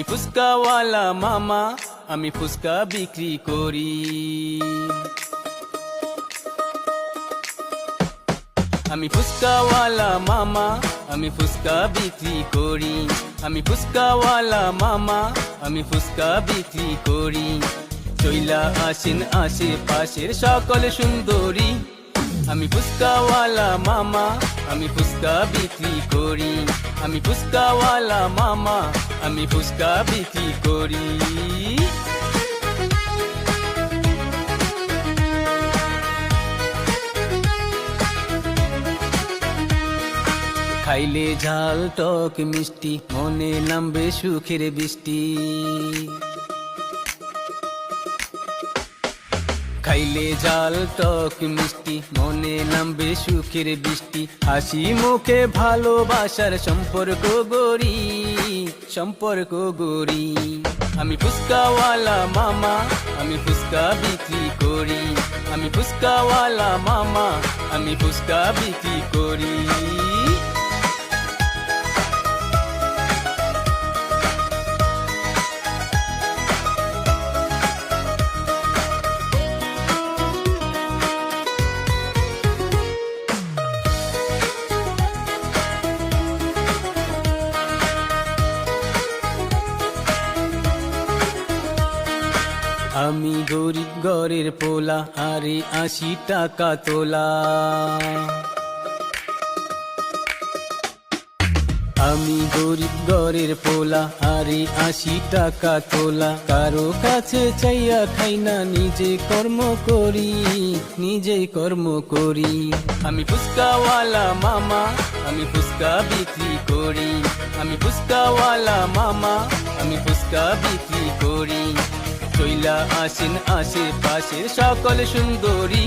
আমি ফুচকাওয়ালা মামা, আমি ফুচকা বিক্রি করি। আমি ফুচকাওয়ালা মামা, আমি ফুচকা বিক্রি করি। আমি ফুচকাওয়ালা মামা, আমি ফুচকা বিক্রি করি। চইলা আসেন আশেপাশের সকল সুন্দরী। আমি ফুচকাওয়ালা মামা, আমি ফুচকা বিক্রি করি। আমি ফুচকাওয়ালা মামা, আমি ফুচকা বিক্রি করি। খাইলে ঝাল টক মিষ্টি, মনে নামবে সুখের বৃষ্টি। খাইলে ঝাল টক মিষ্টি, মনে নামবে সুখের বৃষ্টি। হাসি মুখে ভালোবাসার সম্পর্ক গড়ি, সম্পর্ক গড়ি। আমি ফুচকাওয়ালা মামা, আমি ফুচকা বিক্রি করি। আমি ফুচকাওয়ালা মামা, আমি ফুচকা বিক্রি করি। আমি গরিব ঘরের পোলা, আরে 80 টাকা তোলা। আমি গরিব ঘরের পোলা, আরে 80 টাকা তোলা। কারো কাছে চাইয়া খাই না, নিজে কর্ম করি, নিজে কর্ম করি। আমি ফুচকাওয়ালা মামা, আমি ফুচকা বিক্রি করি। আমি ফুচকাওয়ালা মামা, আমি ফুচকা বিক্রি করি। চইলা আসেন আশেপাশের সকল সুন্দরী।